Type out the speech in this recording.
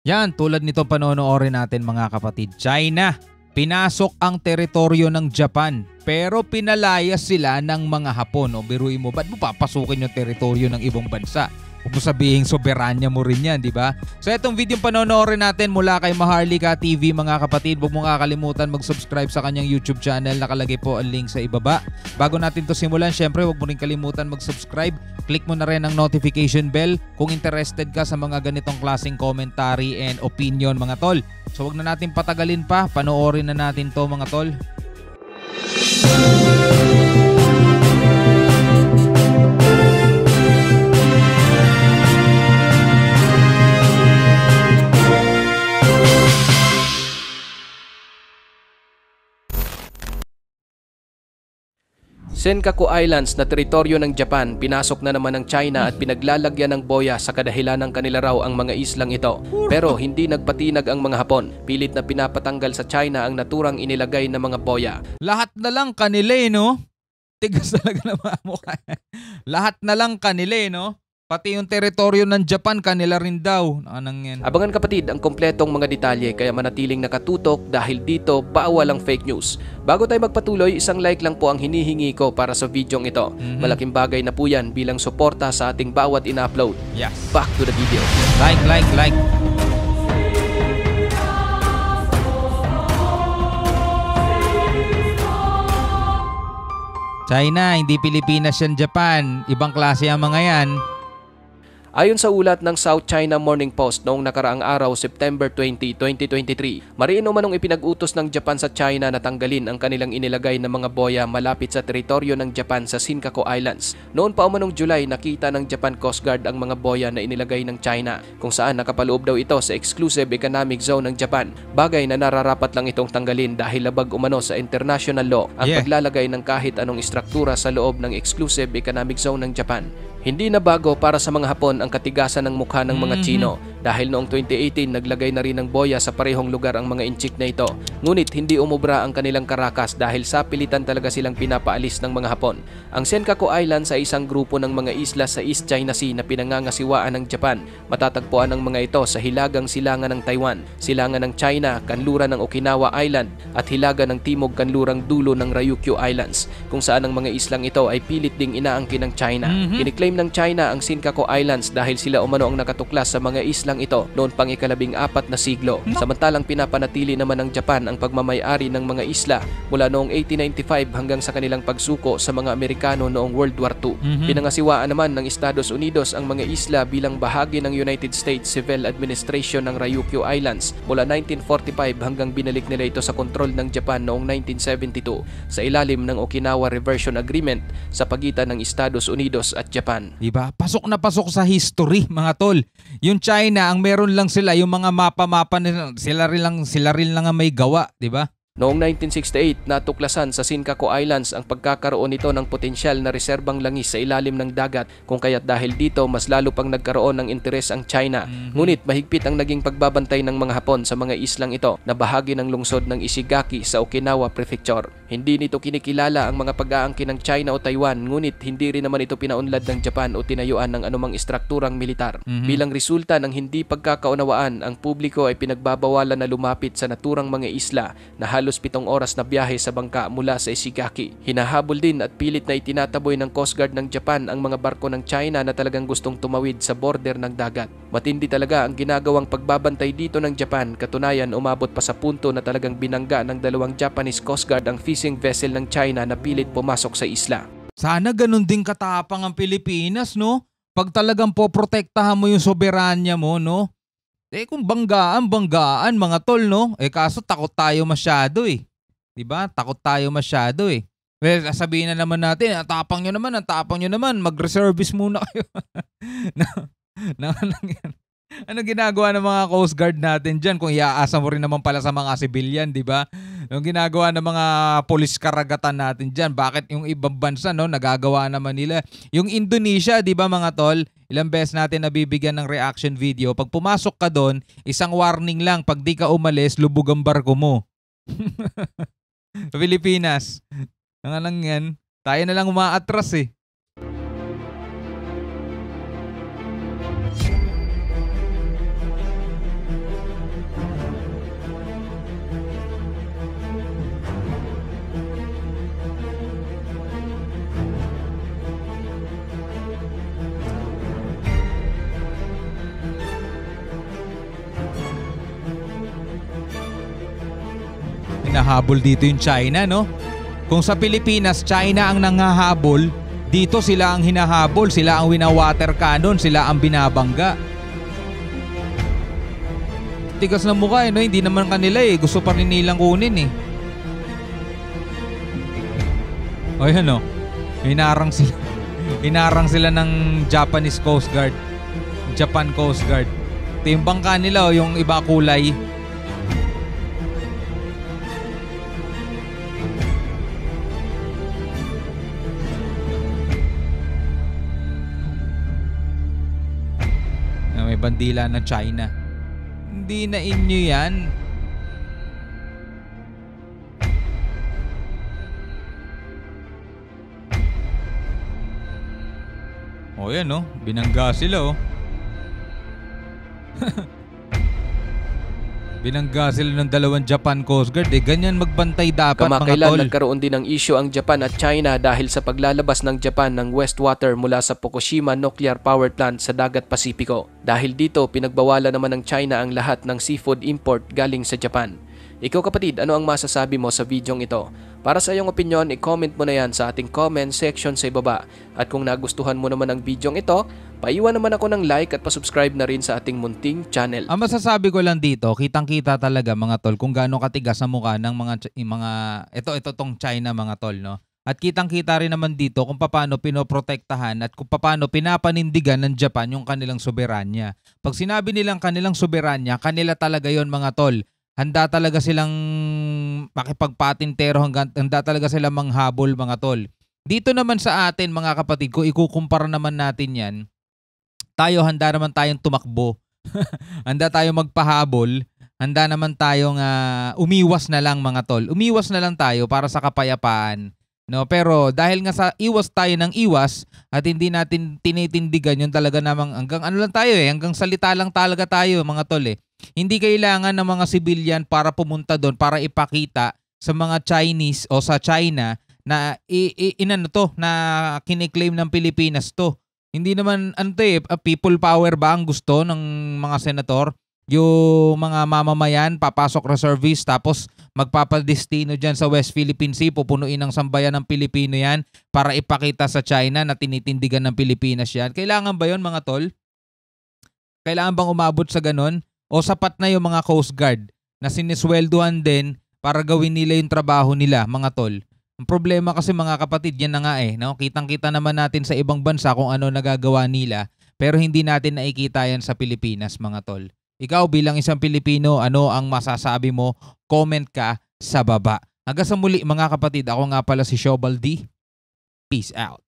Yan, tulad nito panonoorin natin mga kapatid. China, pinasok ang teritoryo ng Japan pero pinalayas sila ng mga Hapon. O biruin mo, ba't mo papasukin yung teritoryo ng ibang bansa? Huwag mo sabihin soberanya mo rin yan, di ba? So itong video panonoorin natin mula kay Maharlika TV mga kapatid. Huwag mo kakalimutan mag-subscribe sa kanyang YouTube channel. Nakalagay po ang link sa ibaba. Bago natin to simulan, syempre huwag mo rin kalimutan mag-subscribe. Click mo na rin ang notification bell kung interested ka sa mga ganitong klaseng commentary and opinion mga tol. So huwag na natin patagalin pa. Panoorin na natin to mga tol. Senkaku Islands na teritoryo ng Japan, pinasok na naman ng China at pinaglalagyan ng boya sa kadahilan ng kanila raw ang mga islang ito. Pero hindi nagpatinag ang mga Hapon. Pilit na pinapatanggal sa China ang naturang inilagay na mga boya. Lahat na lang kanila no? Tigas talaga na mga mukha. Lahat na lang kanila no? Pati yung teritoryo ng Japan kanila rin daw. Yan? Abangan kapatid ang kompletong mga detalye kaya manatiling nakatutok dahil dito bawal ang fake news. Bago tayo magpatuloy, isang like lang po ang hinihingi ko para sa videong ito. Malaking bagay na po yan bilang suporta sa ating bawat ina-upload. Yes. Back to the video. Like. China, hindi Pilipinas yan, Japan. Ibang klase ang mga yan. Ayon sa ulat ng South China Morning Post noong nakaraang araw, September 20, 2023, mariino manong ipinag-utos ng Japan sa China na tanggalin ang kanilang inilagay na mga boya malapit sa teritoryo ng Japan sa Senkaku Islands. Noon pa umanong July, nakita ng Japan Coast Guard ang mga boya na inilagay ng China, kung saan nakapaloob daw ito sa Exclusive Economic Zone ng Japan. Bagay na nararapat lang itong tanggalin dahil labag umano sa international law ang paglalagay ng kahit anong istruktura sa loob ng Exclusive Economic Zone ng Japan. Hindi na bago para sa mga Hapon ang katigasan ng mukha ng mga Chino dahil noong 2018 naglagay na rin ng boya sa parehong lugar ang mga inchik na ito. Ngunit hindi umubra ang kanilang karakas dahil sa pilitan talaga silang pinapaalis ng mga Hapon. Ang Senkaku Islands ay isang grupo ng mga isla sa East China Sea na pinangangasiwaan ng Japan. Matatagpuan ang mga ito sa hilagang silangan ng Taiwan, silangan ng China, kanluran ng Okinawa Island at hilaga ng timog kanlurang dulo ng Ryukyu Islands, kung saan ang mga islang ito ay pilit ding inaangkin ng China. Kiniklaim ng China ang Senkaku Islands dahil sila umano ang nakatuklas sa mga islang ito noon pang ika-14 na siglo. Samantalang pinapanatili naman ng Japan ang pagmamay-ari ng mga isla mula noong 1895 hanggang sa kanilang pagsuko sa mga Amerikano noong World War II. Pinangasiwaan naman ng Estados Unidos ang mga isla bilang bahagi ng United States Civil Administration ng Ryukyu Islands mula 1945 hanggang binalik nila ito sa kontrol ng Japan noong 1972 sa ilalim ng Okinawa Reversion Agreement sa pagitan ng Estados Unidos at Japan. Diba? Pasok na pasok sa history mga tol. Yung China, ang meron lang sila yung mga mapa-mapa nila, sila rin lang ang may gawa, diba? Noong 1968, natuklasan sa Senkaku Islands ang pagkakaroon nito ng potensyal na reserbang langis sa ilalim ng dagat, kung kaya't dahil dito mas lalo pang nagkaroon ng interes ang China. Ngunit mahigpit ang naging pagbabantay ng mga Hapon sa mga islang ito na bahagi ng lungsod ng Ishigaki sa Okinawa Prefecture. Hindi nito kinikilala ang mga pag-aangkin ng China o Taiwan, ngunit hindi rin naman ito pinaunlad ng Japan o tinayuan ng anumang istrukturang militar. Bilang resulta ng hindi pagkakaunawaan, ang publiko ay pinagbabawalan na lumapit sa naturang mga isla na halos 7 oras na biyahe sa bangka mula sa Ishigaki. Hinahabol din at pilit na itinataboy ng Coast Guard ng Japan ang mga barko ng China na talagang gustong tumawid sa border ng dagat. Matindi talaga ang ginagawang pagbabantay dito ng Japan. Katunayan, umabot pa sa punto na talagang binangga ng 2 Japanese Coast Guard ang fishing vessel ng China na pilit pumasok sa isla. Sana ganun din katapang ang Pilipinas, no? Pag talagang poprotektahan mo yung soberanya mo, no? Kung banggaan mga tol, no? Kaso takot tayo masyado eh. 'Di ba? Takot tayo masyado eh. Well, sabihin na naman natin, ang tapang nyo naman, mag-reservice muna kayo. Ano ginagawa ng mga Coast Guard natin dyan kung iaasa mo rin naman pala sa mga civilian, di ba? Yung ginagawa ng mga polis karagatan natin dyan, bakit yung ibang bansa, no, nagagawa naman nila? Yung Indonesia, di ba mga tol, ilang beses natin nabibigyan ng reaction video. Pag pumasok ka doon, isang warning lang, pag di ka umalis, lubog ang barko mo. Pilipinas, nga lang yan, tayo na lang umaatras eh. hinahabol dito yung China, no? Kung sa Pilipinas, China ang nanghahabol, dito sila ang hinahabol, sila ang wina-water cannon, sila ang binabangga. Tigas na mukha no? Hindi naman kanila gusto pa rin nilang kunin O yan o, hinarang sila. Hinarang sila ng Japanese Coast Guard. Japan Coast Guard. Ito yung bangka nila yung iba kulay. May bandila ng China. Hindi na inyo yan. O yan binangga sila Binangga sila ng dalawang Japan Coast Guard. Ganyan magbantay dapat mga tol. Nagkaroon din ng issue ang Japan at China dahil sa paglalabas ng Japan ng wastewater mula sa Fukushima Nuclear Power Plant sa Dagat Pasipiko. Dahil dito, pinagbawalan naman ng China ang lahat ng seafood import galing sa Japan. Ikaw kapatid, ano ang masasabi mo sa videong ito? Para sa iyong opinion, i-comment mo na yan sa ating comment section sa ibaba. At kung nagustuhan mo naman ang videong ito, paiwan naman ako ng like at pasubscribe na rin sa ating munting channel. Ang masasabi ko lang dito, kitang-kita talaga mga tol kung gaano katigas ang mukha ng mga ito tong China mga tol, no? At kitang-kita rin naman dito kung paano pinoprotektahan at kung paano pinapanindigan ng Japan yung kanilang soberanya. Pag sinabi nilang kanilang soberanya, kanila talaga yon mga tol. Handa talaga silang makipagpatintero, handa talaga silang manghabol mga tol. Dito naman sa atin mga kapatid, kung ikukumpara naman natin yan, tayo handa naman tayong tumakbo. Handa tayong magpahabol. Handa naman tayong umiwas na lang mga tol. Umiwas na lang tayo para sa kapayapaan. No, pero dahil nga sa iwas tayo ng iwas at hindi natin tinitindigan yun talaga namang hanggang ano lang tayo hanggang salita lang talaga tayo mga tol Hindi kailangan ng mga civilian para pumunta doon para ipakita sa mga Chinese o sa China na na kiniklaim ng Pilipinas to. Hindi naman people power ba ang gusto ng mga senator? Yung mga mamamayan papasok reservist tapos magpapadestino dyan sa West Philippine Sea, pupunuin ng sambayan ng Pilipino yan para ipakita sa China na tinitindigan ng Pilipinas yan. Kailangan ba yon mga tol? Kailangan bang umabot sa ganon? O sapat na yung mga Coast Guard na sinisweldohan din para gawin nila yung trabaho nila mga tol? Ang problema kasi mga kapatid, yan na nga no? Kitang-kita naman natin sa ibang bansa kung ano nagagawa nila pero hindi natin nakikita yan sa Pilipinas mga tol. Ikaw bilang isang Pilipino, ano ang masasabi mo? Comment ka sa baba. Hanggang sa muli mga kapatid, ako nga pala si Shobal D. Peace out.